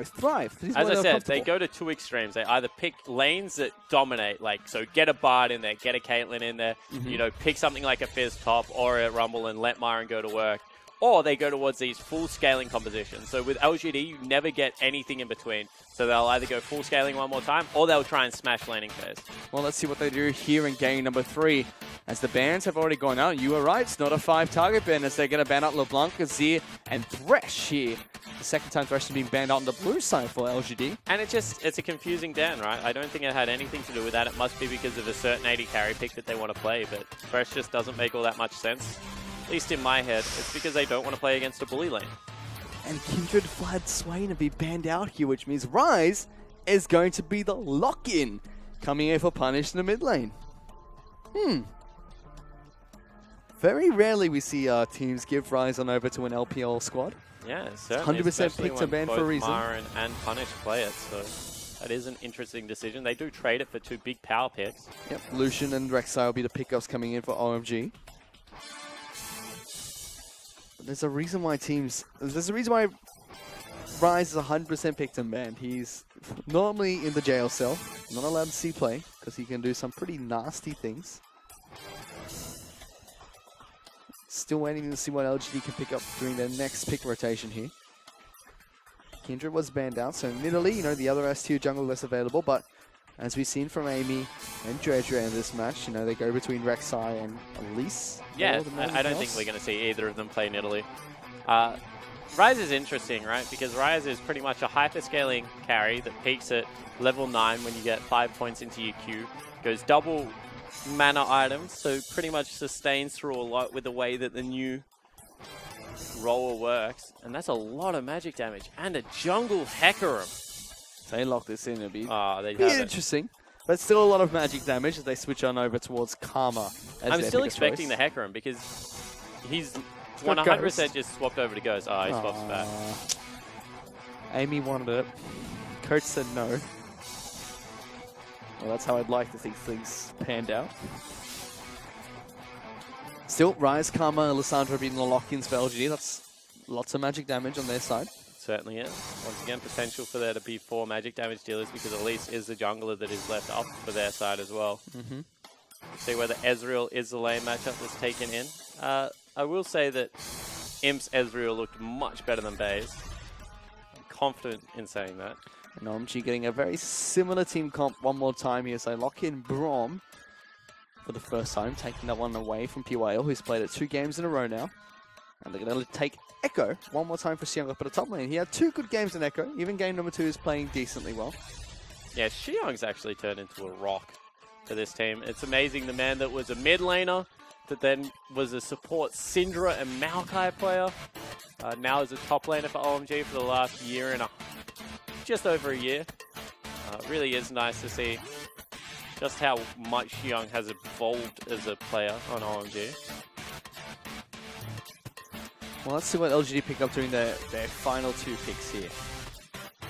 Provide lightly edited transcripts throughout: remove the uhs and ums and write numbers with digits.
thrive. As I said, they go to two extremes. They either pick lanes that dominate, like, so get a Bard in there, get a Caitlyn in there, pick something like a Fizz top or a Rumble and let Myron go to work. Or they go towards these full scaling compositions. So with LGD, you never get anything in between. So they'll either go full scaling one more time, or they'll try and smash laning phase. Well, let's see what they do here in game number 3. As the bans have already gone out, you were right, it's not a 5-target ban as they're going to ban out LeBlanc, Azir, and Thresh here. The second time Thresh has been banned out on the blue side for LGD. And it's a confusing ban, right? I don't think it had anything to do with that. It must be because of a certain AD carry pick that they want to play, but Thresh just doesn't make all that much sense. At least in my head, it's because they don't want to play against a bully lane. And Kindred, Vlad, Swain to be banned out here, which means Ryze is going to be the lock-in coming in for Punish in the mid lane. Very rarely we see teams give Ryze on over to an LPL squad. Yeah, certainly. 100% picked to ban for a reason. Myron and Punish play it, so that is an interesting decision. They do trade it for 2 big power picks. Yep, Lucian and Rek'Sai will be the pickups coming in for OMG. There's a reason why Ryze is 100% picked and banned. He's normally in the jail cell, not allowed to see play, because he can do some pretty nasty things. Still waiting to see what LGD can pick up during their next pick rotation here. Kindred was banned out, so in Italy, the other S-tier jungle less available, but as we've seen from Amy and Dredra in this match, they go between Rek'Sai and Elise. Yeah, I don't think we're going to see either of them play in Italy. Ryze is interesting, right? Because Ryze is pretty much a hyper-scaling carry that peaks at level 9 when you get 5 points into your Q. Goes double mana items, so pretty much sustains through a lot with the way that the new roller works. And that's a lot of magic damage. And a jungle Hecarim. They lock this in a bit. Be interesting. But still a lot of magic damage as they switch on over towards Karma. I'm still expecting the Hecarim because he's 100% just swapped over to Ghost. He swaps back. Amy wanted it. Coach said no. Well, that's how I'd like to think things panned out. Still, Ryze, Karma, and Lissandra being the lock-ins for LGD. That's lots of magic damage on their side. Certainly is. Once again, potential for there to be 4 magic damage dealers because Elise is the jungler that is left up for their side as well. See whether Ezreal is the lane matchup that's taken in. I will say that Imp's Ezreal looked much better than Bae's. I'm confident in saying that. And OMG getting a very similar team comp one more time here. So lock in Braum for the first time, taking that one away from PYL, who's played it 2 games in a row now. And they're going to take Echo one more time for Xiong up at the top lane. He had 2 good games in Echo. Even game number 2 is playing decently well. Yeah, Xiong's actually turned into a rock for this team. It's amazing, the man that was a mid laner, that then was a support Syndra and Maokai player, now is a top laner for OMG for the last year and just over a year. Really is nice to see just how much Xiong has evolved as a player on OMG. Well, let's see what LGD pick up during their final 2 picks here.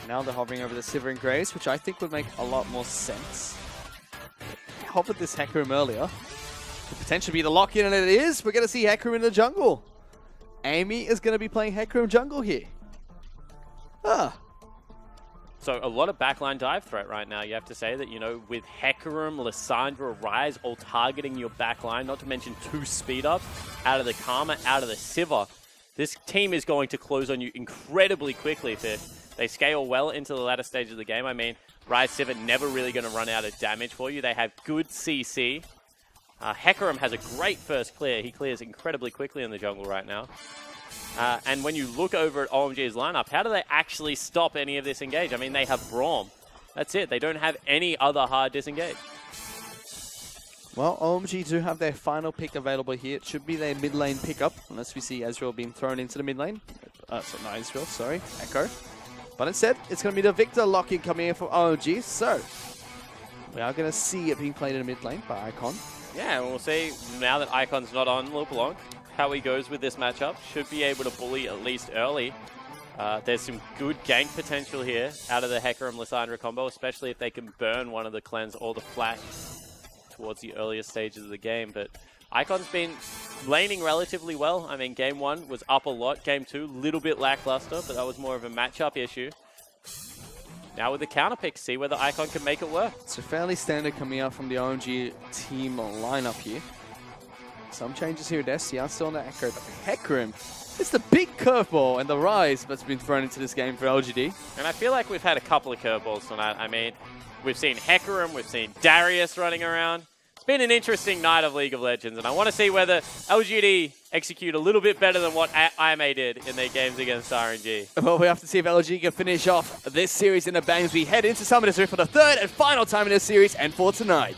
Now they're hovering over the Sivir and Graves, which I think would make a lot more sense. They hovered this Hecarim earlier. Could potentially be the lock-in, and it is. We're going to see Hecarim in the jungle. Amy is going to be playing Hecarim jungle here. So a lot of backline dive threat right now. You have to say that, with Hecarim, Lissandra, Ryze all targeting your backline, not to mention 2 speed-ups out of the Karma, out of the Sivir. This team is going to close on you incredibly quickly if they scale well into the latter stage of the game. I mean, Ryze Sivir never really going to run out of damage for you. They have good CC. Hecarim has a great first clear. He clears incredibly quickly in the jungle right now. And when you look over at OMG's lineup, how do they actually stop any of this engage? I mean, they have Braum. That's it. They don't have any other hard disengage. Well, OMG do have their final pick available here. It should be their mid lane pickup, unless we see Ezreal being thrown into the mid lane. Not Ezreal, sorry, Echo. But instead, it's going to be the Victor lock-in coming in from OMG. So, we are going to see it being played in the mid lane by Icon. Yeah, and we'll see now that Icon's not on LeBlanc, how he goes with this matchup. Should be able to bully at least early. There's some good gank potential here out of the Hecarim Lissandra combo, especially if they can burn one of the cleanse or the flash towards the earlier stages of the game. But Icon's been laning relatively well. I mean, game 1 was up a lot. Game 2, little bit lackluster, but that was more of a matchup issue. Now with the counter pick, see whether Icon can make it work. So fairly standard coming out from the OMG team lineup here. Some changes here at SCR, still on the Echo, but the Hecarim, it's the big curveball and the rise that's been thrown into this game for LGD. And I feel like we've had a couple of curveballs tonight. I mean, we've seen Hecarim, we've seen Darius running around. It's been an interesting night of League of Legends, and I want to see whether LGD execute a little bit better than what IMA did in their games against RNG. Well, we have to see if LG can finish off this series in a bang as we head into Summoners Rift for the third and final time in this series and for tonight.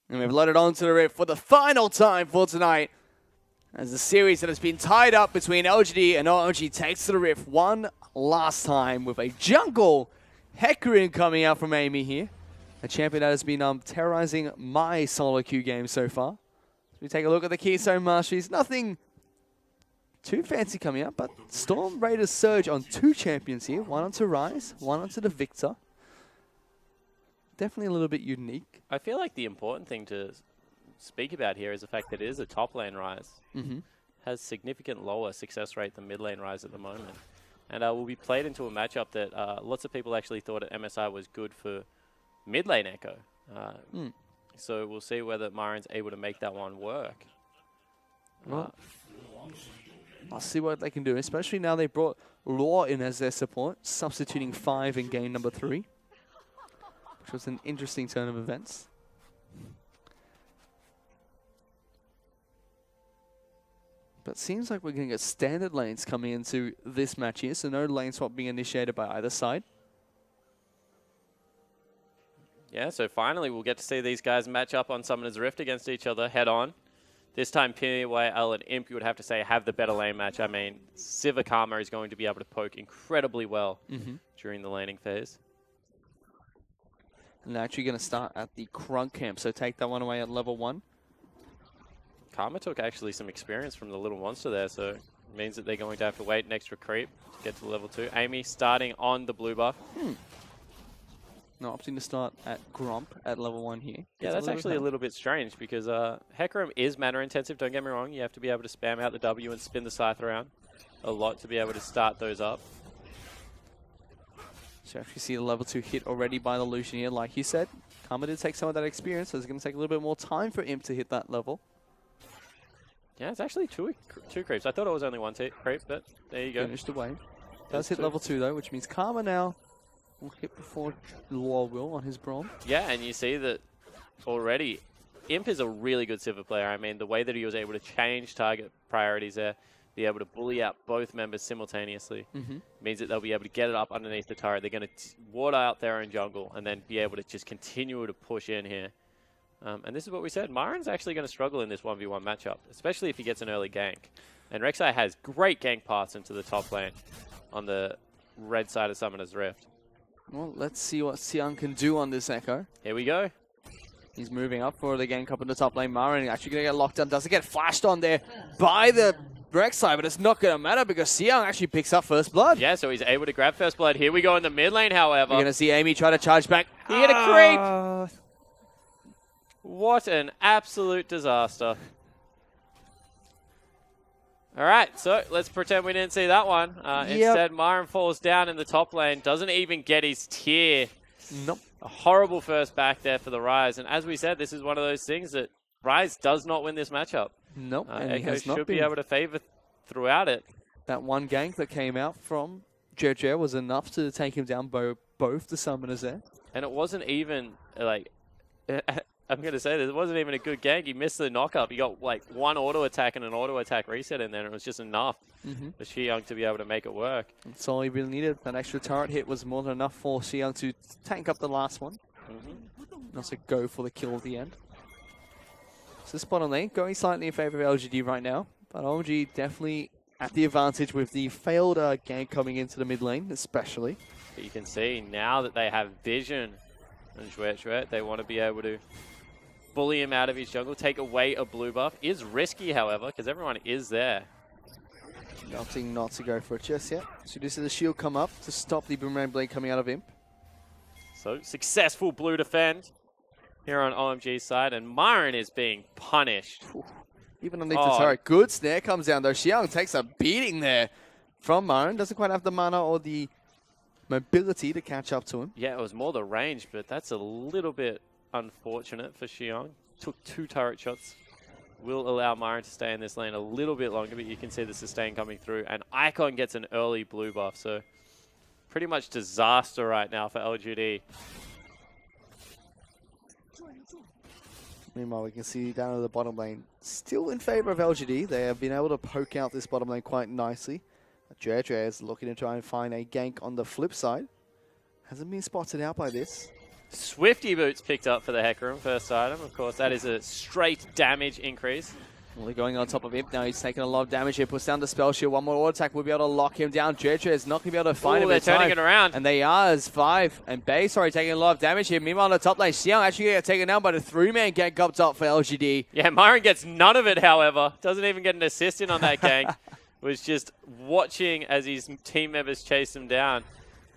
And we've loaded onto the Rift for the final time for tonight, as the series that has been tied up between LGD and OMG takes to the Rift one last time with a jungle Hecarim coming out from Amy here. A champion that has been terrorizing my solo queue game so far. As we take a look at the Keystone Masteries, nothing too fancy coming out, but Storm Raiders surge on two champions here. One onto Rise, one onto the Victor. Definitely a little bit unique. I feel like the important thing to speak about here is the fact that it is a top lane Rise. Has significant lower success rate than mid lane Rise at the moment. And will be played into a matchup that lots of people actually thought at MSI was good for mid lane Echo. So we'll see whether Myron's able to make that one work. Well, I'll see what they can do, especially now they brought Law in as their support, substituting 5 in game number 3. Which was an interesting turn of events. But seems like we're going to get standard lanes coming into this match here, so no lane swap being initiated by either side. Yeah, so finally we'll get to see these guys match up on Summoner's Rift against each other head on. This time PYL and Imp, you would have to say, have the better lane match. I mean, Siva Karma is going to be able to poke incredibly well during the laning phase. And they're actually going to start at the Crunk camp, so take that one away at level 1. Karma took actually some experience from the little monster there, so it means that they're going to have to wait an extra creep to get to level 2. Amy starting on the blue buff. No, opting to start at Gromp at level 1 here. Yeah, that's actually a little bit strange because Hecarim is mana intensive, don't get me wrong. You have to be able to spam out the W and spin the scythe around a lot to be able to start those up. So actually see the level 2 hit already by the Lucian here. Like you said, Karma did take some of that experience, so it's going to take a little bit more time for Imp to hit that level. Yeah, it's actually two creeps. I thought it was only one creep, but there you go. Finished away. Does hit level 2 though, which means Karma now will hit before Law will on his Braum. Yeah, and you see that already Imp is a really good Siva player. I mean, the way that he was able to change target priorities there, be able to bully out both members simultaneously, means that they'll be able to get it up underneath the turret. They're going to ward out their own jungle and then be able to just continue to push in here. And this is what we said. Myron's actually going to struggle in this 1v1 matchup, especially if he gets an early gank. And Rek'Sai has great gank paths into the top lane on the red side of Summoner's Rift. Well, let's see what Xiang can do on this Echo. Here we go. He's moving up for the gank up in the top lane. Myron actually going to get locked down. Doesn't get flashed on there by the Rek'Sai, but it's not going to matter because Xiang actually picks up first blood. Yeah, so he's able to grab first blood. Here we go in the mid lane, however. We're going to see Amy try to charge back. He hit a creep! What an absolute disaster. All right, so let's pretend we didn't see that one. Instead, Myron falls down in the top lane, doesn't even get his tier. Nope. A horrible first back there for the Rise. And as we said, this is one of those things that Rise does not win this matchup. Nope. And Echo should be able to favor throughout it. That one gank that came out from Jer was enough to take him down both the summoners there. And it wasn't even, like, I'm going to say this, it wasn't even a good gank. He missed the knock-up. He got, like, one auto attack and an auto attack reset in there, and it was just enough for Xiang to be able to make it work. That's all he really needed. That extra turret hit was more than enough for Xiang to tank up the last one. And also go for the kill at the end. So this bottom lane going slightly in favor of LGD right now, but OMG definitely at the advantage with the failed gank coming into the mid lane, especially. But you can see now that they have vision and Zhuet, they want to be able to bully him out of his jungle, take away a blue buff. Is risky, however, because everyone is there. Opting not to go for it just yet. So you do see the shield come up to stop the boomerang blade coming out of Imp. So successful blue defend here on OMG's side, and Myron is being punished. Even underneath the turret. Good snare comes down though. Xiang takes a beating there from Myron. Doesn't quite have the mana or the mobility to catch up to him. Yeah, it was more the range, but that's a little bit unfortunate for Xiang. Took 2 turret shots. Will allow Myron to stay in this lane a little bit longer, but you can see the sustain coming through. And Icon gets an early blue buff, so pretty much disaster right now for LGD. Meanwhile, we can see down at the bottom lane, still in favor of LGD. They have been able to poke out this bottom lane quite nicely. Dre is looking to try and find a gank on the flip side. Hasn't been spotted out by this. Swifty boots picked up for the Hecarim, first item. Of course, that is a straight damage increase. Well, going on top of him now. He's taking a lot of damage here. Puts down the spell shield. One more auto attack will be able to lock him down. Dre is not going to be able to find him. They're turning it around. And they are as 5. And Bay, taking a lot of damage here. Meanwhile, on the top lane, Xiang actually going to get taken down by the 3-man gank up top for LGD. Yeah, Myron gets none of it, however. Doesn't even get an assist in on that gank. Was just watching as his team members chase him down.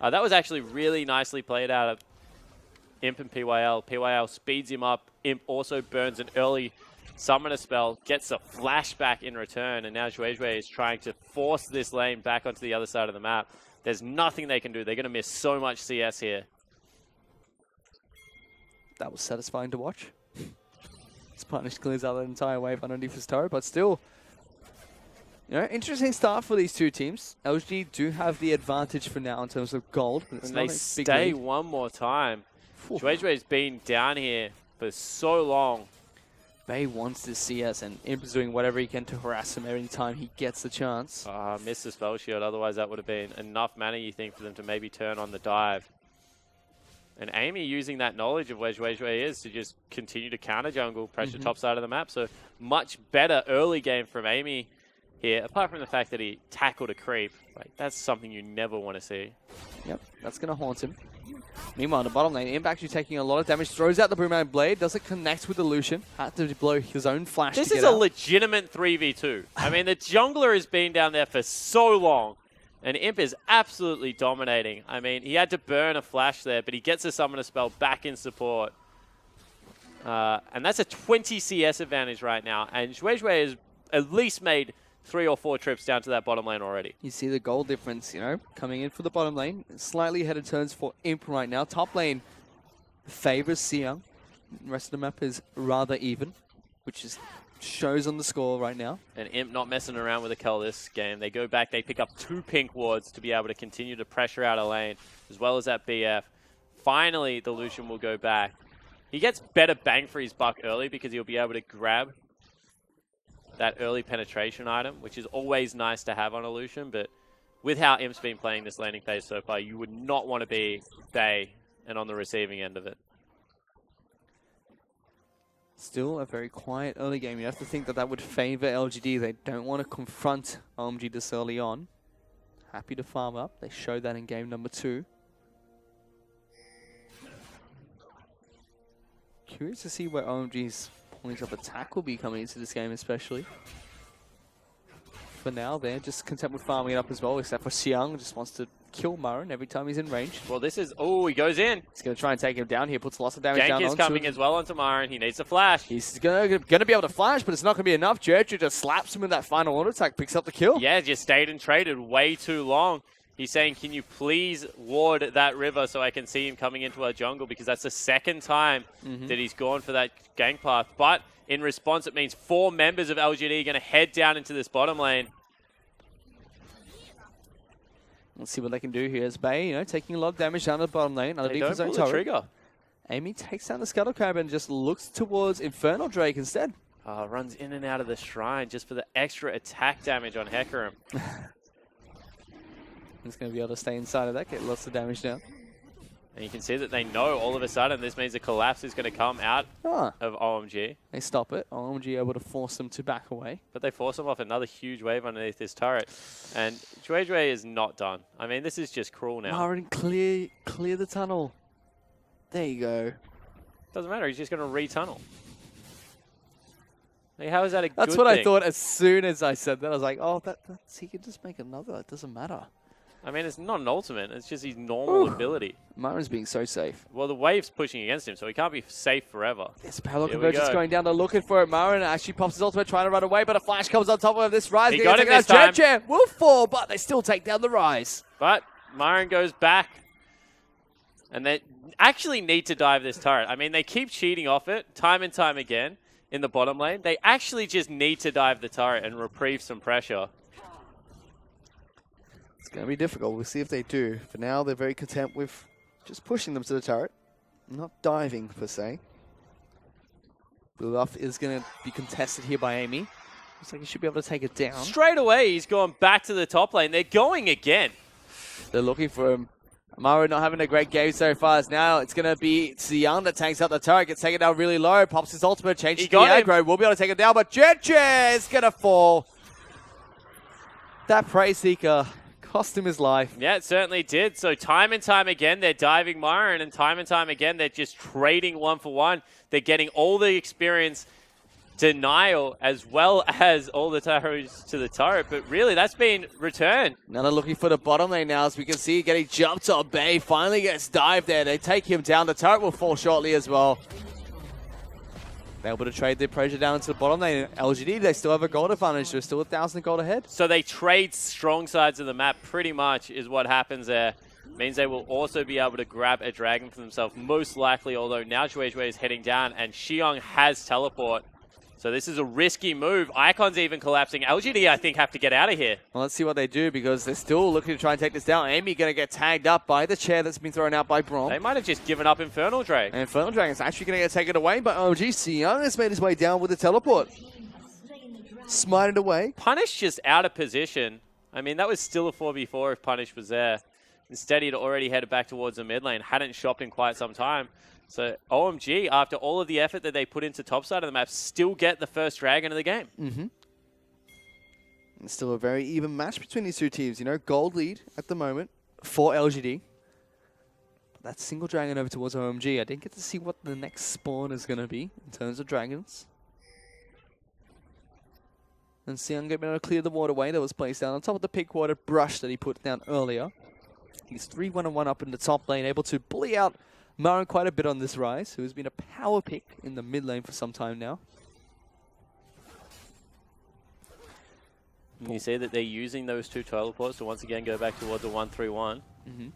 That was actually really nicely played out of Imp and PYL. PYL speeds him up. Imp also burns an early summoner spell, gets a flashback in return, and now Zhuet is trying to force this lane back onto the other side of the map. There's nothing they can do. They're going to miss so much CS here. That was satisfying to watch. His punish clears out the entire wave underneath his turret, but still, you know, interesting start for these two teams. LG do have the advantage for now in terms of gold. But it's and not they a stay big lead. one more time. Zhuet's been down here for so long. Bay wants this CS, and Imp is doing whatever he can to harass him every time he gets the chance. Missed the spell shield, otherwise that would have been enough mana, you think, for them to maybe turn on the dive. And Amy using that knowledge of where Zhuet is to just continue to counter jungle, pressure top side of the map. So much better early game from Amy here, apart from the fact that he tackled a creep. Like, that's something you never want to see. Yep, that's going to haunt him. Meanwhile, in the bottom lane, Imp actually taking a lot of damage, throws out the Boomerang Blade, doesn't connect with the Lucian, had to blow his own flash This to is get a out. legitimate 3v2. I mean, the jungler has been down there for so long, and Imp is absolutely dominating. I mean, he had to burn a flash there, but he gets a summoner spell back in support. And that's a 20 CS advantage right now, and Zhuet has at least made 3 or 4 trips down to that bottom lane already. You see the goal difference, you know, coming in for the bottom lane. Slightly ahead of turns for Imp right now. Top lane favors Xiang. The rest of the map is rather even, which is shows on the score right now. And Imp not messing around with a kill this game. They go back, they pick up 2 pink wards to be able to continue to pressure out a lane, as well as that BF. Finally, the Lucian will go back. He gets better bang for his buck early because he'll be able to grab that early penetration item, which is always nice to have on a Lucian, but with how Imp's been playing this laning phase so far, you would not want to be Bay and on the receiving end of it. Still a very quiet early game. You have to think that that would favor LGD. They don't want to confront OMG this early on. Happy to farm up. They showed that in game number 2. Curious to see where OMG's points of attack will be coming into this game, especially. For now, they're just content with farming it up as well, except for Xiang, just wants to kill Myron every time he's in range. Well, this is... Oh, he goes in. He's going to try and take him down here, puts lots of damage down Gank is onto coming him. as well onto Myron. He needs a flash. He's going to be able to flash, but it's not going to be enough. Jerry just slaps him with that final auto attack, picks up the kill. Yeah, just stayed and traded way too long. He's saying, can you please ward that river so I can see him coming into our jungle, because that's the second time that he's gone for that gank path. But in response, it means 4 members of LGD are going to head down into this bottom lane. Let's see what they can do here. As Bay, you know, taking a lot of damage down the bottom lane. They don't pull the trigger. Amy takes down the Scuttle Crab and just looks towards Infernal Drake instead. Runs in and out of the shrine just for the extra attack damage on Hecarim. He's going to be able to stay inside of that, get lots of damage down. And you can see that they know all of a sudden this means a collapse is going to come out of OMG. They stop it. OMG able to force them to back away. But they force them off another huge wave underneath this turret. And Jue is not done. I mean, this is just cruel now. Maren, clear the tunnel. There you go. Doesn't matter. He's just going to re-tunnel. Like, how is that a good thing? That's what I thought as soon as I said that. I was like, oh, that's he can just make another. It doesn't matter. I mean, it's not an ultimate. It's just his normal ability. Maren's being so safe. Well, the wave's pushing against him, so he can't be safe forever. Yes, Power Convergence going down. They're looking for it. Maren actually pops his ultimate, trying to run away, but a flash comes on top of this Rise. He got him this time. Jet will fall, but they still take down the Rise. But Maren goes back. And they actually need to dive this turret. I mean, they keep cheating off it time and time again in the bottom lane. They actually just need to dive the turret and reprieve some pressure. It's going to be difficult. We'll see if they do. For now, they're very content with just pushing them to the turret. Not diving, per se. Blue buff is going to be contested here by Amy. Looks like he should be able to take it down. Straight away, he's gone back to the top lane. They're going again. They're looking for him. Maren not having a great game so far. As now it's going to be Xiang that tanks out the turret. Gets taken down really low. Pops his ultimate. Changes to the aggro. We'll be able to take it down, but Jet is going to fall. That Prey Seeker cost him his life. Yeah, it certainly did. So time and time again, they're diving Maren, and time again, they're just trading 1-for-1. They're getting all the experience denial as well as all the arrows to the turret, but really that's been returned. Now they're looking for the bottom lane now, as we can see getting jumped on. Bay finally gets dived there. They take him down. The turret will fall shortly as well. They're able to trade their pressure down into the bottom lane. LGD, they still have a gold advantage. They're still 1,000 gold ahead. So they trade strong sides of the map pretty much is what happens there. Means they will also be able to grab a dragon for themselves, most likely, although now Jue is heading down and Xiang has teleport. So this is a risky move. Icon's even collapsing. LGD, I think, have to get out of here. Well, let's see what they do, because they're still looking to try and take this down. Amy going to get tagged up by the chair that's been thrown out by Brom. They might have just given up Infernal Drake. And Infernal Dragon's actually going to get taken away by OMG. Xiang has made his way down with the teleport. Smited away. Punish just out of position. I mean, that was still a 4v4 if Punish was there. Instead, he'd already headed back towards the mid lane. Hadn't shopped in quite some time. So OMG, after all of the effort that they put into top side of the map, still get the first dragon of the game. Mm-hmm. It's still a very even match between these two teams. You know, gold lead at the moment for LGD. That single dragon over towards OMG. I didn't get to see what the next spawn is going to be in terms of dragons. And Xiang getting able to clear the waterway that was placed down on top of the pig water brush that he put down earlier. He's 3-1-1 up in the top lane, able to bully out Maren quite a bit on this Rise, who has been a power pick in the mid lane for some time now. You see that they're using those two teleports to once again go back towards the 1-3-1. Mm-hmm.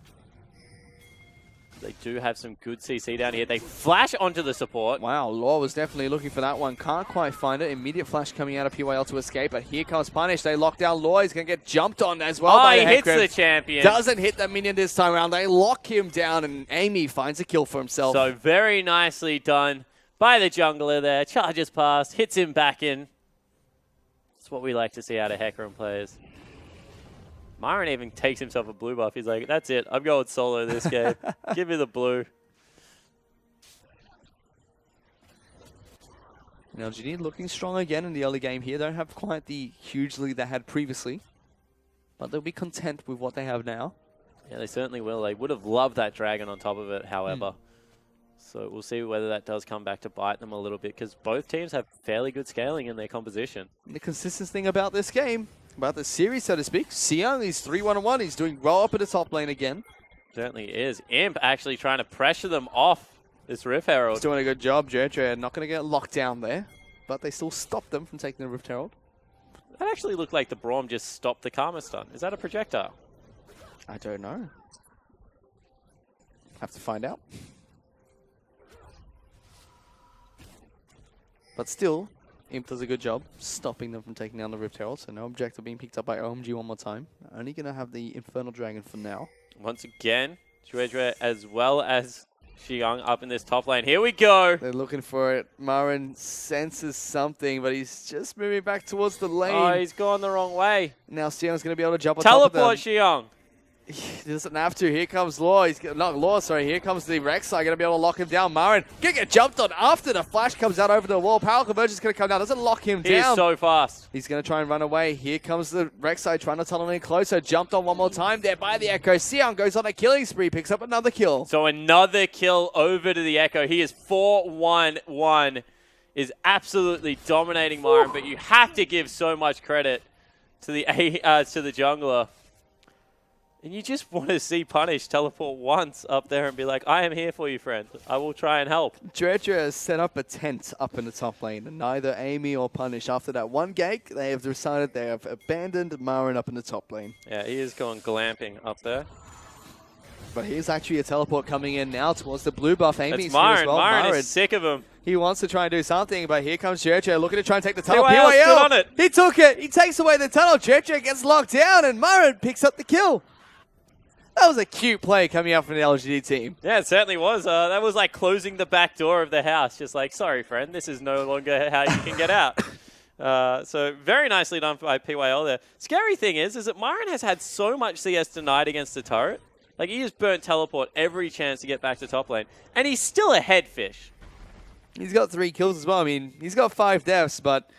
They do have some good CC down here. They flash onto the support. Wow, Law was definitely looking for that one. Can't quite find it. Immediate flash coming out of PYL to escape, but here comes Punish. They lock down Law. He's going to get jumped on as well by he hits the champion. Doesn't hit the minion this time around. They lock him down, and Amy finds a kill for himself. So very nicely done by the jungler there. Charges past, hits him back in. That's what we like to see out of Hecarim players. Maren even takes himself a blue buff. He's like, that's it. I'm going solo this game. Give me the blue. Now, LGD looking strong again in the early game here. Don't have quite the huge lead they had previously, but they'll be content with what they have now. Yeah, they certainly will. They would have loved that dragon on top of it, however. So we'll see whether that does come back to bite them a little bit, because both teams have fairly good scaling in their composition. And the consistent thing about this game, about this series, so to speak, Xiang is 3-1-1. He's doing well up in the top lane again. Certainly is. Imp actually trying to pressure them off this Rift Herald. He's doing a good job. Jojo not going to get locked down there, but they still stop them from taking the Rift Herald. That actually looked like the Braum just stopped the Karma stun. Is that a projectile? I don't know. Have to find out. But still, Imp does a good job stopping them from taking down the Rift Herald, so no objective being picked up by OMG one more time. Only going to have the Infernal Dragon for now. Once again, Jue as well as Xiang up in this top lane. Here we go. They're looking for it. Maren senses something, but he's just moving back towards the lane. Oh, he's gone the wrong way. Now Xiang's going to be able to jump on top of them. Teleport Xiang. He doesn't have to. Here comes Law. Not Law, sorry. Here comes the Rek'Sai. Going to be able to lock him down. Marin gonna get jumped on after the flash comes out over the wall. Power Convergence going to come down. Doesn't lock him down. He is so fast. He's going to try and run away. Here comes the Rek'Sai trying to tunnel in closer. Jumped on one more time there by the Echo. Sion goes on a killing spree. Picks up another kill. So another kill over to the Echo. He is 4-1-1. Is absolutely dominating Myron, but you have to give so much credit to the jungler. And you just want to see Punish teleport once up there and be like, I am here for you, friend. I will try and help. Dredger has set up a tent up in the top lane, and neither Amy or Punish, after that one gank, they have decided they have abandoned Marin up in the top lane. Yeah, he is going glamping up there. But here's actually a teleport coming in now towards the blue buff. Amy's It's Myron. as well. Myron is sick of him. He wants to try and do something, but here comes Dredger looking to try and take the tunnel. PYL stood on it. He took it. He takes away the tunnel. Dredger gets locked down, and Myron picks up the kill. That was a cute play coming out from the LGD team. Yeah, it certainly was. That was like closing the back door of the house. Just like, sorry, friend, this is no longer how you can get out. So very nicely done by PYL there. Scary thing is that Myron has had so much CS denied against the turret. Like, he just burnt teleport every chance to get back to top lane. And he's still a headfish. He's got 3 kills as well. I mean, he's got 5 deaths, but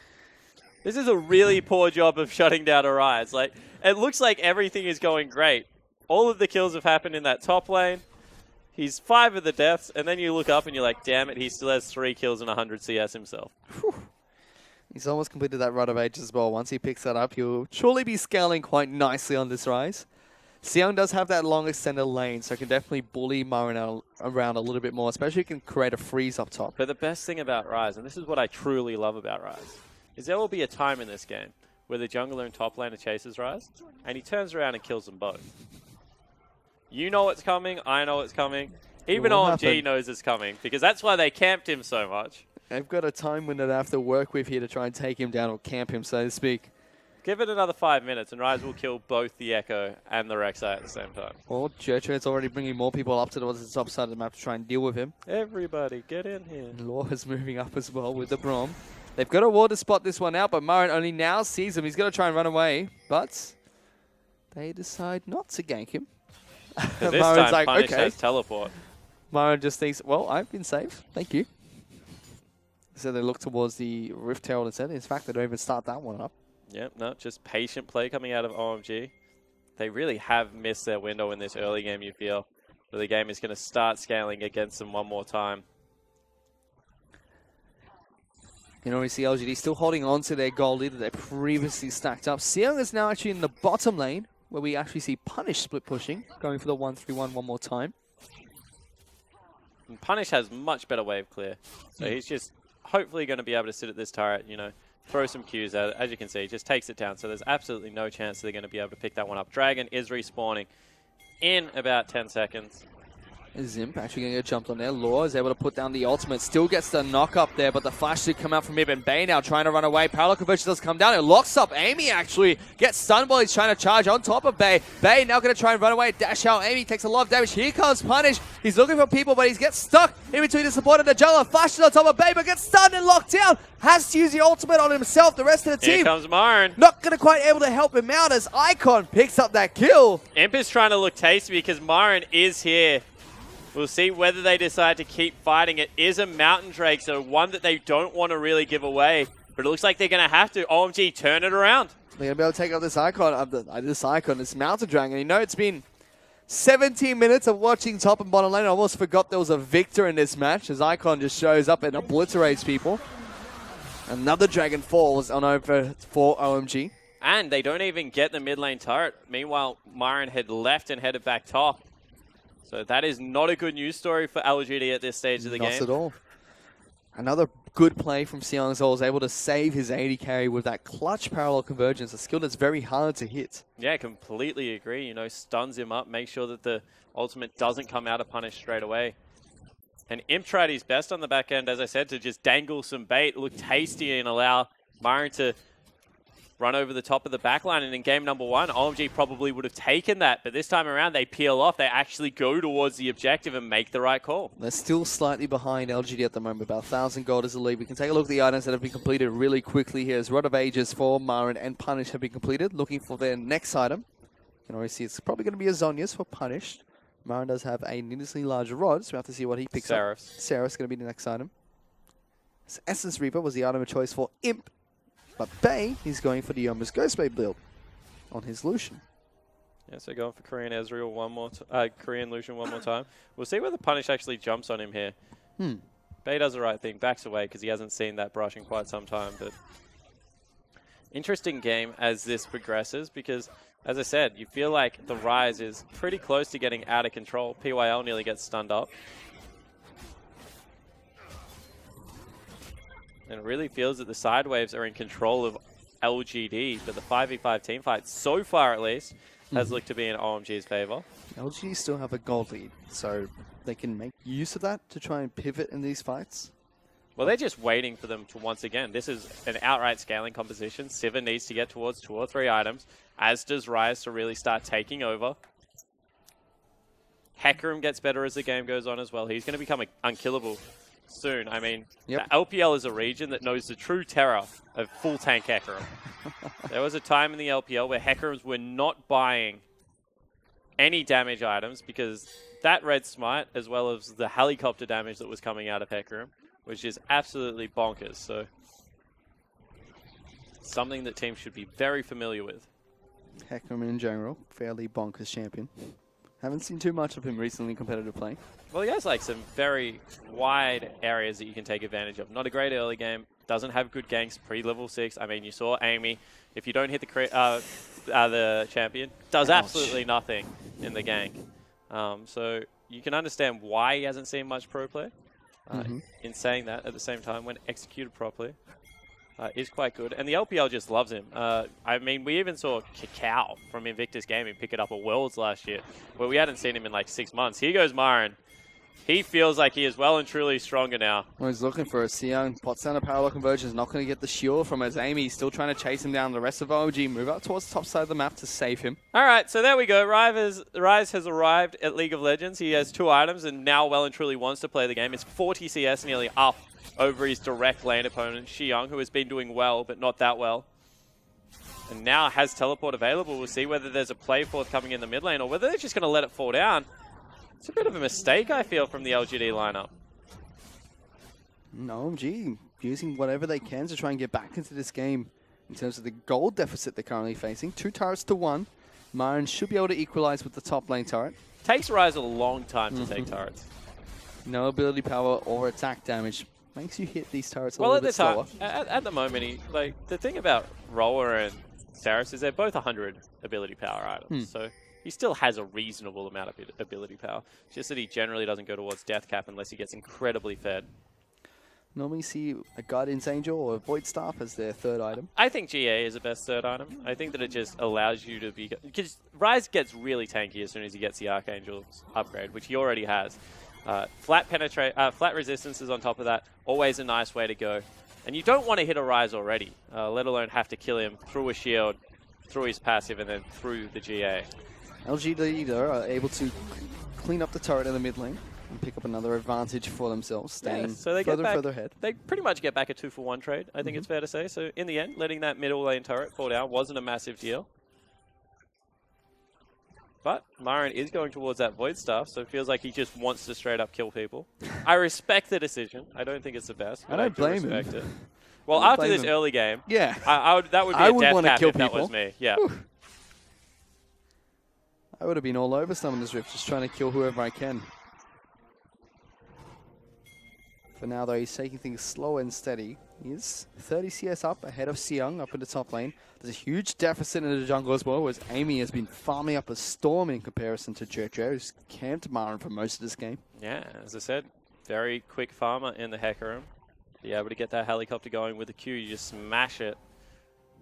this is a really poor job of shutting down Arise. Like, it looks like everything is going great. All of the kills have happened in that top lane. He's 5 of the deaths, and then you look up and you're like, damn it, he still has 3 kills and 100 CS himself. Whew. He's almost completed that Rod of Age as well. Once he picks that up, he'll surely be scaling quite nicely on this Rise. Sion does have that long extended lane, so can definitely bully Marin around a little bit more, especially if he can create a freeze up top. But the best thing about Rise, and this is what I truly love about Rise, is there will be a time in this game where the jungler and top laner chases Rise, and he turns around and kills them both. You know it's coming, I know it's coming. Even OMG knows it's coming, because that's why they camped him so much. They've got a time window they have to work with here to try and take him down or camp him, so to speak. Give it another 5 minutes and Rise will kill both the Echo and the Rek'Sai at the same time. Well, Churchill's already bringing more people up towards the top side of the map to try and deal with him. Everybody, get in here. Law is moving up as well with the Braum. They've got a ward to spot this one out, but Marin only now sees him. He's going to try and run away, but they decide not to gank him. This Marin's time like, Punish okay. has teleport. Marin just thinks, well, I've been saved. Thank you. So they look towards the Rift Herald instead. In fact, they don't even start that one up. Yep, no, just patient play coming out of OMG. They really have missed their window in this early game, you feel. But the game is going to start scaling against them one more time. You know, we see LGD still holding on to their goal lead that they previously stacked up. Seong is now actually in the bottom lane, where we actually see Punish split pushing, going for the 1-3-1 one more time. And Punish has much better wave clear. So he's just hopefully going to be able to sit at this turret, you know, throw some Qs at it. As you can see, he just takes it down. So there's absolutely no chance they're going to be able to pick that one up. Dragon is respawning in about 10 seconds. Zimp actually going to get jumped on there. Law is able to put down the ultimate. Still gets the knock up there, but the flash did come out from Ibn Bay now trying to run away. Parallel conversion does come down. It locks up Amy actually. Gets stunned while he's trying to charge on top of Bay. Bay now going to try and run away. Dash out. Amy takes a lot of damage. Here comes Punish. He's looking for people, but he gets stuck in between the support and the jungler. Flashes on top of Bay, but gets stunned and locked down. Has to use the ultimate on himself. The rest of the team Here comes Myron. not going to quite able to help him out as Icon picks up that kill. Imp is trying to look tasty because Myron is here. We'll see whether they decide to keep fighting. It is a Mountain Drake, so one that they don't want to really give away. But it looks like they're going to have to. OMG, turn it around. They're going to be able to take out this Icon, this Mountain Dragon. You know, it's been 17 minutes of watching top and bottom lane. I almost forgot there was a victor in this match as Icon just shows up and obliterates people. Another Dragon falls on over for OMG. And they don't even get the mid lane turret. Meanwhile, Myron had left and headed back top. So that is not a good news story for LGD at this stage of the game. Not at all. Another good play from Sion Zol is able to save his 80 carry with that clutch parallel convergence, a skill that's very hard to hit. Yeah, completely agree. You know, stuns him up, make sure that the ultimate doesn't come out of punish straight away. And Imp tried his best on the back end, as I said, to just dangle some bait, look tasty, and allow Myron to run over the top of the backline. And in game number 1, OMG probably would have taken that. But this time around, they peel off. They actually go towards the objective and make the right call. They're still slightly behind LGD at the moment. About 1,000 gold is the lead. We can take a look at the items that have been completed really quickly here. As Rod of Ages for Myron and Punish have been completed. Looking for their next item. You can already see it's probably going to be a Zhonya's for Punish. Marin does have a needlessly large rod, so we have to see what he picks up. Seraph's going to be the next item. So Essence Reaper was the item of choice for Imp, but Bay, he's going for the Yoma's Ghostblade build on his Lucian. Yeah, so going for Korean Ezreal Korean Lucian one more time. We'll see whether Punish actually jumps on him here. Bay does the right thing, backs away because he hasn't seen that brush in quite some time. But interesting game as this progresses because, as I said, you feel like the Rise is pretty close to getting out of control. PYL nearly gets stunned up. And it really feels that the Sidewaves are in control of LGD, but the 5v5 team fight, so far at least, has looked to be in OMG's favor. LGD still have a gold lead, so they can make use of that to try and pivot in these fights. Well, they're just waiting for them to, once again, this is an outright scaling composition. Sivir needs to get towards 2 or 3 items, as does Rise to really start taking over. Hecarim gets better as the game goes on as well. He's going to become unkillable soon. I mean, the LPL is a region that knows the true terror of full tank Hecarim. There was a time in the LPL where Hecarims were not buying any damage items because that red smite, as well as the helicopter damage that was coming out of Hecarim, was just absolutely bonkers. So, something that teams should be very familiar with. Hecarim in general, fairly bonkers champion. Haven't seen too much of him recently in competitive play. Well, he has like some very wide areas that you can take advantage of. Not a great early game. Doesn't have good ganks pre-level 6. I mean, you saw Amy. If you don't hit the champion, does absolutely nothing in the gank. So you can understand why he hasn't seen much pro play. In saying that, at the same time, when executed properly, is quite good. And the LPL just loves him. I mean, we even saw Kakao from Invictus Gaming pick it up at Worlds last year, where we hadn't seen him in like 6 months. Here goes Marin. He feels like he is well and truly stronger now. Well, he's looking for a Xiang. Pot Center Parallel Conversion is not going to get the shield from as Amy. He's still trying to chase him down. The rest of OMG move out towards the top side of the map to save him. All right, so there we go. Rise has arrived at League of Legends. He has 2 items and now well and truly wants to play the game. It's 40 CS nearly up over his direct lane opponent, Xiang, who has been doing well, but not that well. And now has teleport available. We'll see whether there's a play forthcoming in the mid lane or whether they're just going to let it fall down. It's a bit of a mistake, I feel, from the LGD lineup. OMG using whatever they can to try and get back into this game in terms of the gold deficit they're currently facing. 2 turrets to 1. Marin should be able to equalize with the top lane turret. Takes Rise a long time to take turrets. No ability power or attack damage. Makes you hit these turrets a little bit slower. At the moment, the thing about Roller and Saris is they're both 100 ability power items. So he still has a reasonable amount of ability power. It's just that he generally doesn't go towards death cap unless he gets incredibly fed. Normally see a Guardian's Angel or a Void Staff as their 3rd item. I think GA is the best 3rd item. I think that it just allows you to be... Because Rise gets really tanky as soon as he gets the Archangel's upgrade, which he already has. Flat resistances on top of that, always a nice way to go. And you don't want to hit a Rise already, let alone have to kill him through a shield, through his passive, and then through the GA. LGD, though, are able to clean up the turret in the mid lane and pick up another advantage for themselves, staying further and further ahead. They pretty much get back a 2-for-1 trade, I think it's fair to say. So in the end, letting that middle lane turret fall down wasn't a massive deal. But Marin is going towards that Void Staff, so it feels like he just wants to straight up kill people. I respect the decision. I don't think it's the best, but I do respect it. Well, after this early game, that would be a death cap if that was me. Yeah. Whew. I would have been all over Summoner's Rift, just trying to kill whoever I can. For now, though, he's taking things slow and steady. He is 30 CS up, ahead of Xiang up in the top lane. There's a huge deficit in the jungle as well, whereas Amy has been farming up a storm in comparison to Jojo, who's camped Marin for most of this game. Yeah, as I said, very quick farmer in the Hecarim. Be able to get that helicopter going with the Q, you just smash it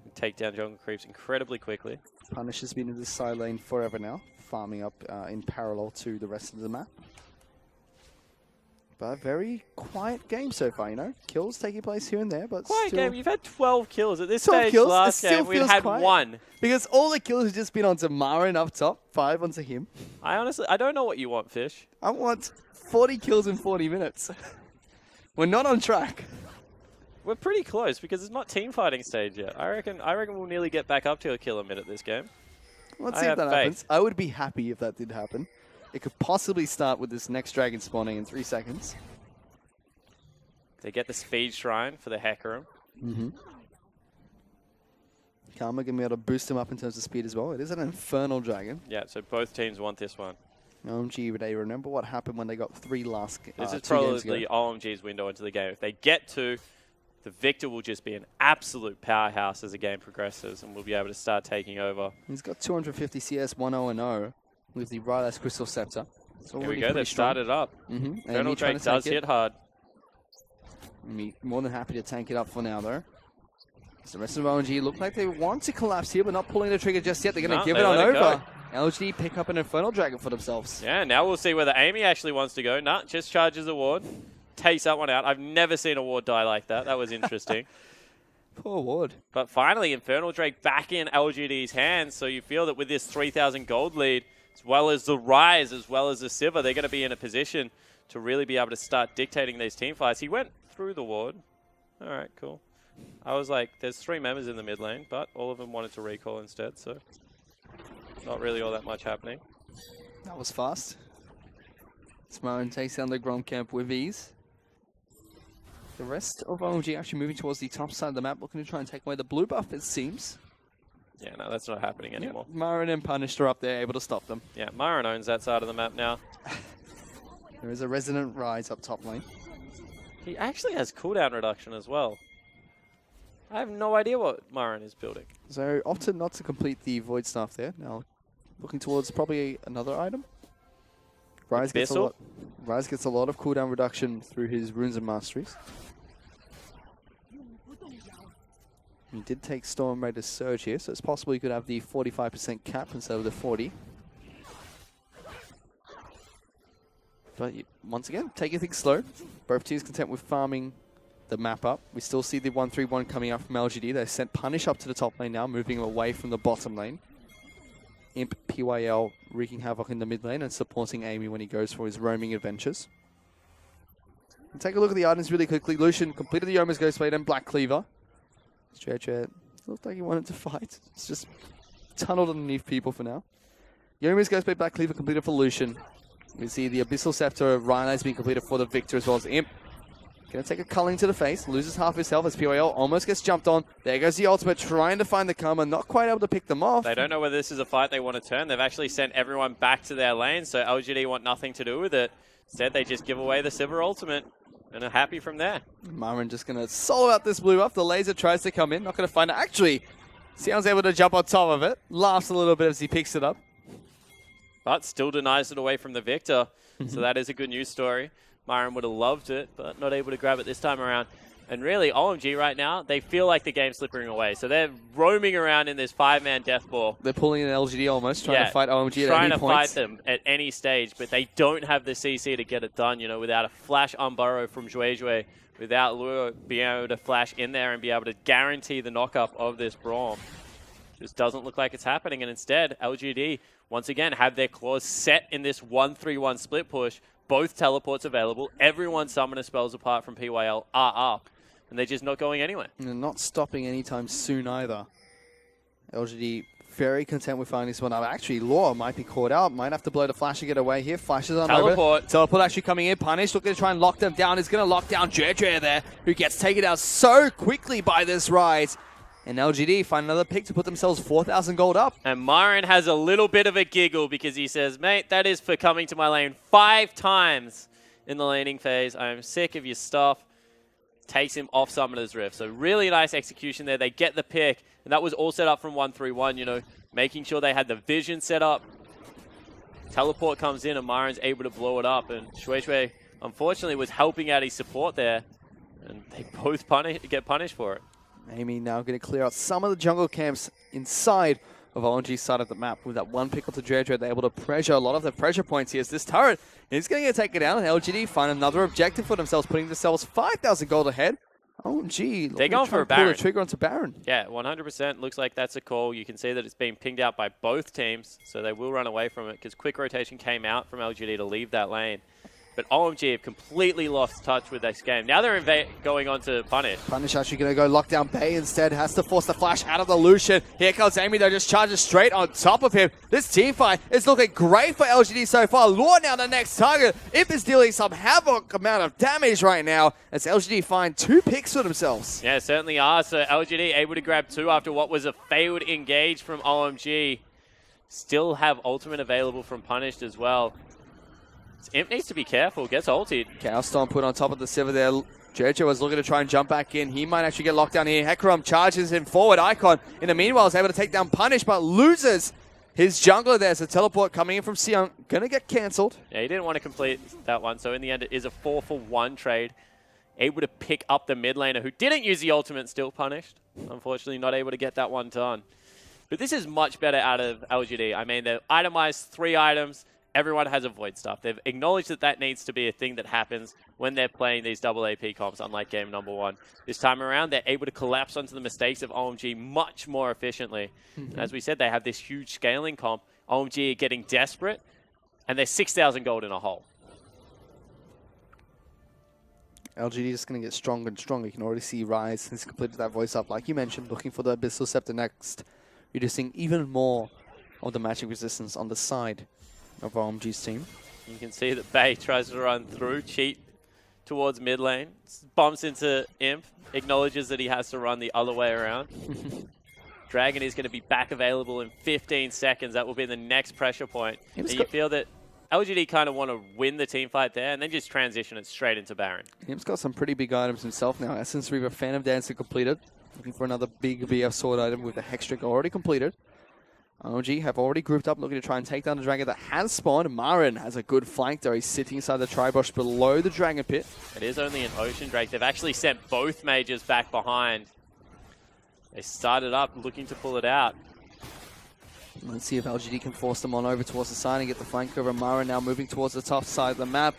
and take down jungle creeps incredibly quickly. Punish has been in this side lane forever now, farming up in parallel to the rest of the map. But a very quiet game so far, you know? Kills taking place here and there, but quiet still... game. You've had 12 kills. At this stage last game, we had quiet. 1. Because all the kills have just been onto Marin up top, 5 onto him. I don't know what you want, Fish. I want 40 kills in 40 minutes. We're not on track. We're pretty close because it's not team fighting stage yet. I reckon we'll nearly get back up to a kill a minute this game. Let's see if that happens. I would be happy if that did happen. It could possibly start with this next dragon spawning in 3 seconds. They get the speed shrine for the Hecarim. Karma going to be able to boost him up in terms of speed as well. It is an infernal dragon. Yeah, so both teams want this one. OMG, they remember what happened when they got 3 last games. This is probably OMG's window into the game. If they get to, the Victor will just be an absolute powerhouse as the game progresses, and we'll be able to start taking over. He's got 250 CS, 1-0-0 with the Rylas Crystal Scepter. Here we go, they've started up. Colonel Drake does hit hard. More than happy to tank it up for now, though. So the rest of OMG look like they want to collapse here, but not pulling the trigger just yet. They're going to give it on over. LGD pick up an Infernal Dragon for themselves. Yeah, now we'll see whether Amy actually wants to go. Nah, just charges a ward. Takes that one out. I've never seen a ward die like that. That was interesting. Poor ward. But finally, Infernal Drake back in LGD's hands. So you feel that with this 3,000 gold lead, as well as the Rise, as well as the Sivir, they're going to be in a position to really be able to start dictating these team fights. He went through the ward. All right, cool. I was like, there's 3 members in the mid lane, but all of them wanted to recall instead, so not really all that much happening. That was fast. Smarren takes down the Grom camp with ease. The rest of OMG actually moving towards the top side of the map, looking to try and take away the blue buff, it seems. Yeah, no, that's not happening anymore. Yep. Myron and Punisher up there, able to stop them. Yeah, Myron owns that side of the map now. There is a Resonant Rise up top lane. He actually has cooldown reduction as well. I have no idea what Myron is building. So opted not to complete the Void Staff there. Now looking towards probably another item. Rise gets a lot of cooldown reduction through his Runes and Masteries. He did take Storm Raider's Surge here, so it's possible he could have the 45% cap instead of the 40. But once again, taking things slow. Both teams content with farming the map up. We still see the 1-3-1 coming up from LGD. They sent Punish up to the top lane now, moving him away from the bottom lane. Imp PYL wreaking havoc in the mid lane and supporting Amy when he goes for his roaming adventures. And take a look at the items really quickly. Lucian completed the Yoma's Ghostblade and Black Cleaver. Stretch looked like he wanted to fight. It's just tunneled underneath people for now. Yoma's Ghostblade, Black Cleaver completed for Lucian. We see the Abyssal Scepter, Rhino being completed for the Victor as well as Imp. Gonna take a culling to the face, loses half his health as PYL almost gets jumped on. There goes the ultimate, trying to find the Karma, not quite able to pick them off. They don't know whether this is a fight they want to turn. They've actually sent everyone back to their lane, so LGD want nothing to do with it. Instead, they just give away the Sivir ultimate and are happy from there. Myron just gonna solo out this blue buff. The laser tries to come in, not gonna find it. Actually, Sion's able to jump on top of it, laughs a little bit as he picks it up. But still denies it away from the Victor, so that is a good news story. Myron would have loved it, but not able to grab it this time around. And really, OMG right now, they feel like the game's slipping away. So they're roaming around in this 5-man death ball. They're pulling in LGD almost, trying to fight OMG at any point. Trying to fight them at any stage, but they don't have the CC to get it done, you know, without a flash unburrow from Zhuezhui, without Lure being able to flash in there and be able to guarantee the knock-up of this Braum. Just doesn't look like it's happening, and instead, LGD, once again, have their claws set in this 1-3-1 split push. Both teleports available. Everyone's summoner spells apart from PYL are up. And they're just not going anywhere. And they're not stopping anytime soon either. LGD very content with finding this one up. Actually, Law might be caught out. Might have to blow the flash to get away here. Flashes on Teleport. over. Teleport actually coming in. Punish looking to try and lock them down. He's going to lock down Dredre there, who gets taken out so quickly by this Rise. And LGD find another pick to put themselves 4,000 gold up. And Myron has a little bit of a giggle because he says, mate, that is for coming to my lane 5 times in the laning phase. I am sick of your stuff. Takes him off Summoner's Rift. So really nice execution there. They get the pick. And that was all set up from 1-3-1, you know, making sure they had the vision set up. Teleport comes in and Myron's able to blow it up. And Zhuezhui, unfortunately, was helping out his support there. And they both get punished for it. Amy now going to clear out some of the jungle camps inside of OMG's side of the map. With that one pickle to Dredre, they're able to pressure a lot of the pressure points here. As this turret is going to get taken down, and LGD find another objective for themselves, putting themselves 5,000 gold ahead. OMG, they're going for a Baron. Baron. Pull the trigger onto Baron. Yeah, 100% looks like that's a call. You can see that it's being pinged out by both teams, so they will run away from it because quick rotation came out from LGD to leave that lane. But OMG have completely lost touch with this game. Now they're going on to Punish. Punish actually going to go lockdown Bay instead. Has to force the flash out of the Lucian. Here comes Amy though, just charges straight on top of him. This team fight is looking great for LGD so far. Lure now the next target. Imp is dealing some havoc amount of damage right now as LGD find 2 picks for themselves. Yeah, certainly are. So LGD able to grab 2 after what was a failed engage from OMG. Still have ultimate available from Punished as well. Imp needs to be careful, gets ulted. Chaos Storm put on top of the Sivir there. Jojo was looking to try and jump back in. He might actually get locked down here. Hecarim charges him forward. Icon, in the meanwhile, is able to take down Punish, but loses his jungler there. So teleport coming in from Sion. Gonna get cancelled. Yeah, he didn't want to complete that one. So in the end, it is a 4-for-1 trade. Able to pick up the mid laner who didn't use the ultimate, still punished. Unfortunately, not able to get that one done. But this is much better out of LGD. I mean, they've itemized 3 items. Everyone has a Void Staff. They've acknowledged that that needs to be a thing that happens when they're playing these double AP comps, unlike game number 1. This time around, they're able to collapse onto the mistakes of OMG much more efficiently. As we said, they have this huge scaling comp. OMG are getting desperate, and they're 6,000 gold in a hole. LGD is going to get stronger and stronger. You can already see Rise has completed that voice up, like you mentioned, looking for the Abyssal Scepter next, reducing even more of the magic resistance on the side of OMG's team. You can see that Bay tries to run through, cheat towards mid lane, bumps into Imp, acknowledges that he has to run the other way around. Dragon is going to be back available in 15 seconds. That will be the next pressure point. And you feel that LGD kind of want to win the team fight there and then just transition it straight into Baron. Imp's got some pretty big items himself now. Essence Reaver, Phantom Dancer completed. Looking for another big VF sword item with the Hex Drink already completed. OMG have already grouped up, looking to try and take down the dragon that has spawned. Marin has a good flank there. He's sitting inside the Tribush below the Dragon Pit. It is only an Ocean Drake. They've actually sent both mages back behind. They started up looking to pull it out. Let's see if LGD can force them on over towards the side and get the flank over. Marin now moving towards the top side of the map.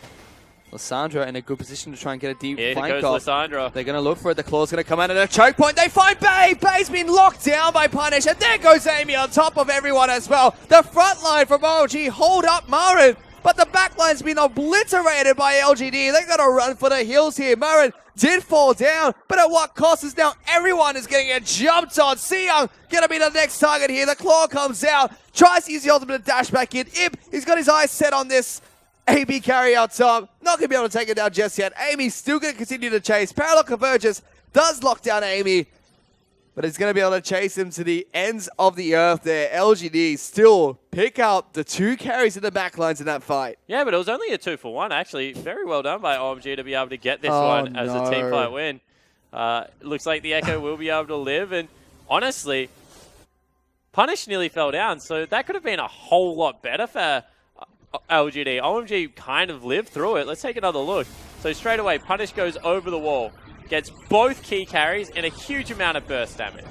Lissandra in a good position to try and get a deep flank goes off. Lissandra. They're going to look for it. The claw's going to come out at a choke point. They find Bay. Bay's been locked down by Punish. And there goes Amy on top of everyone as well. The front line from OG hold up Marin. But the back line's been obliterated by LGD. They're going to run for the hills here. Marin did fall down, but at what cost is now everyone is getting jumped on. Seyoung going to be the next target here. The claw comes out. Tries to use the ultimate dash back in. Imp, he's got his eyes set on this AB carry out top. Not going to be able to take it down just yet. Amy's still going to continue to chase. Parallel Convergence does lock down Amy, but he's going to be able to chase him to the ends of the earth there. LGD still pick out the 2 carries in the backlines in that fight. Yeah, but it was only a 2-for-1, actually. Very well done by OMG to be able to get this one as a team fight win. Looks like the Echo will be able to live, and honestly, Punish nearly fell down, so that could have been a whole lot better for LGD. OMG kind of lived through it. Let's take another look. So straight away, Punish goes over the wall, gets both key carries and a huge amount of burst damage.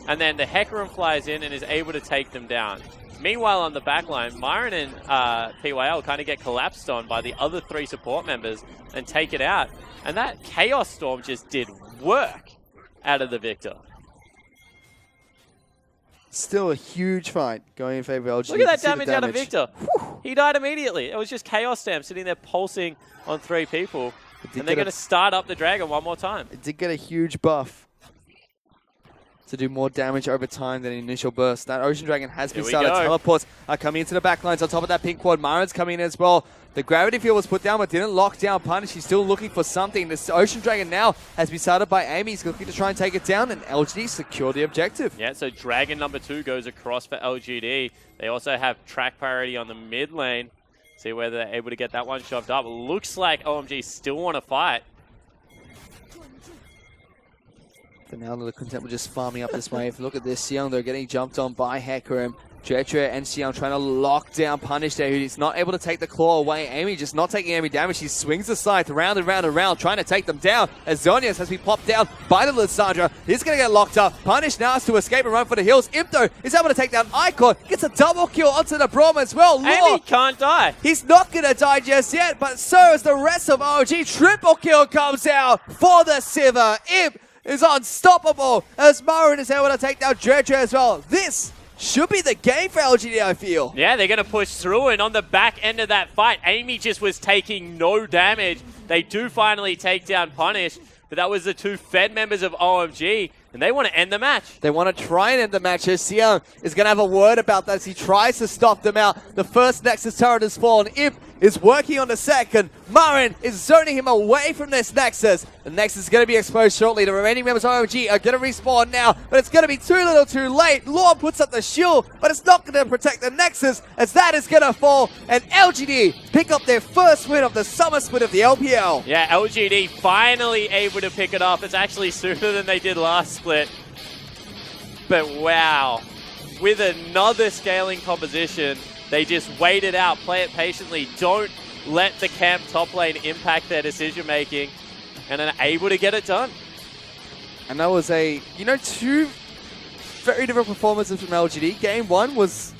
And then the Hecarim flies in and is able to take them down. Meanwhile, on the backline, Myron and PYL kind of get collapsed on by the other 3 support members and take it out. And that Chaos Storm just did work out of the Victor. Still a huge fight going in favor of LGD. Look at that damage out of Victor. He died immediately. It was just Chaos Stamp sitting there pulsing on 3 people. And they're going to start up the dragon one more time. It did get a huge buff to do more damage over time than initial burst. That Ocean Dragon has been started. Teleports are coming into the backlines on top of that pink quad. Marin's coming in as well. The gravity field was put down but didn't lock down Punish. He's still looking for something. This Ocean Dragon now has been started by Amy. He's looking to try and take it down, and LGD secure the objective. Yeah, so Dragon number 2 goes across for LGD. They also have track priority on the mid lane. See whether they're able to get that one shoved up. Looks like OMG still want to fight. For now, the Contempt just farming up this way. If you look at this, Seyoung, they're getting jumped on by Hecarim. Jetra and Seyoung trying to lock down Punish there, who's not able to take the claw away. Amy just not taking any damage. He swings the scythe round and round and round, trying to take them down. As Zonius has been popped down by the Lissandra. He's going to get locked up. Punish now has to escape and run for the hills. Imp, though, is able to take down Icon. Gets a double kill onto the Braum as well. Amy can't die. He's not going to die just yet, but so is the rest of OG. Triple kill comes out for the Sivir. Imp is unstoppable as Marin is able to take down Dredger as well. This should be the game for LGD, I feel. Yeah, they're going to push through, and on the back end of that fight, Amy just was taking no damage. They do finally take down Punish, but that was the two Fed members of OMG, and they want to end the match. They want to try and end the match. Sian is going to have a word about that as he tries to stop them out. The first Nexus turret has fallen. Imp is working on the second. Marin is zoning him away from this Nexus. The Nexus is going to be exposed shortly. The remaining members of OMG are going to respawn now, but it's going to be too little too late. Lord puts up the shield, but it's not going to protect the Nexus as that is going to fall. And LGD pick up their first win of the summer split of the LPL. Yeah, LGD finally able to pick it up. It's actually sooner than they did last split. But wow, with another scaling composition, they just wait it out, play it patiently, don't let the camp top lane impact their decision making, and are able to get it done. And that was two very different performances from LGD. Game 1 was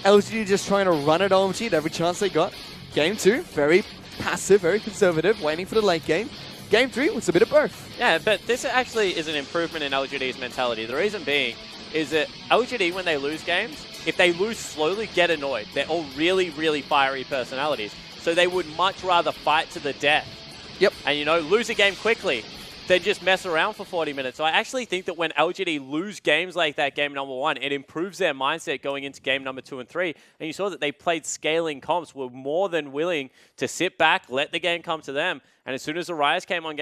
LGD just trying to run at OMG at every chance they got. Game 2, very passive, very conservative, waiting for the late game. Game 3 was a bit of both. Yeah, but this actually is an improvement in LGD's mentality. The reason being is that LGD, when they lose games, if they lose slowly, get annoyed. They're all really, really fiery personalities. So they would much rather fight to the death. Yep. And, lose a game quickly than just mess around for 40 minutes. So I actually think that when LGD lose games like that game number 1, it improves their mindset going into game number 2 and 3. And you saw that they played scaling comps, were more than willing to sit back, let the game come to them. And as soon as the Rise came on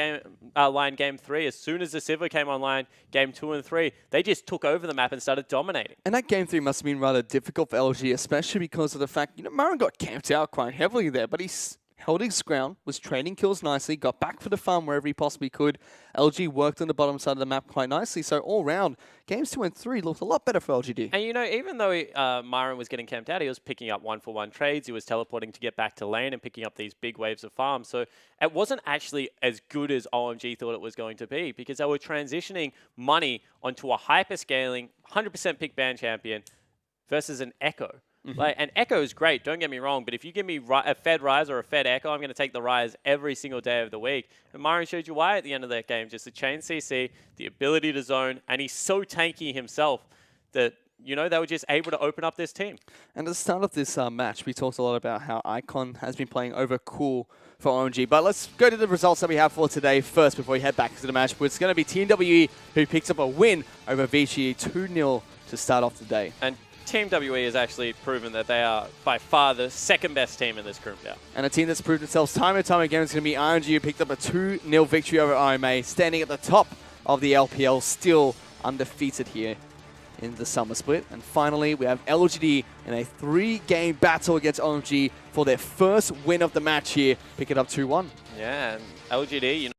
line game 3, as soon as the Sivir came online game 2 and 3, they just took over the map and started dominating. And that game 3 must have been rather difficult for LG, especially because of the fact, Marin got camped out quite heavily there, but he's held his ground, was trading kills nicely, got back for the farm wherever he possibly could. LG worked on the bottom side of the map quite nicely, so all round, games 2 and 3 looked a lot better for LGD. And even though Myron was getting camped out, he was picking up 1-for-1 trades, he was teleporting to get back to lane and picking up these big waves of farms, so it wasn't actually as good as OMG thought it was going to be, because they were transitioning money onto a hyper-scaling, 100% pick ban champion versus an Echo. And Echo is great, don't get me wrong, but if you give me a Fed Rise or a Fed Echo, I'm going to take the Rise every single day of the week. And Myron showed you why at the end of that game, just the chain CC, the ability to zone, and he's so tanky himself that, they were just able to open up this team. And at the start of this match, we talked a lot about how Icon has been playing over cool for OMG. But let's go to the results that we have for today first before we head back to the match. It's going to be Team WE who picks up a win over VG 2-0 to start off the day. And Team WE has actually proven that they are by far the second best team in this group now. And a team that's proved themselves time and time again is going to be RNG, who picked up a 2-0 victory over RMA, standing at the top of the LPL, still undefeated here in the summer split. And finally, we have LGD in a 3-game battle against OMG for their first win of the match here, pick it up 2-1. Yeah, and LGD,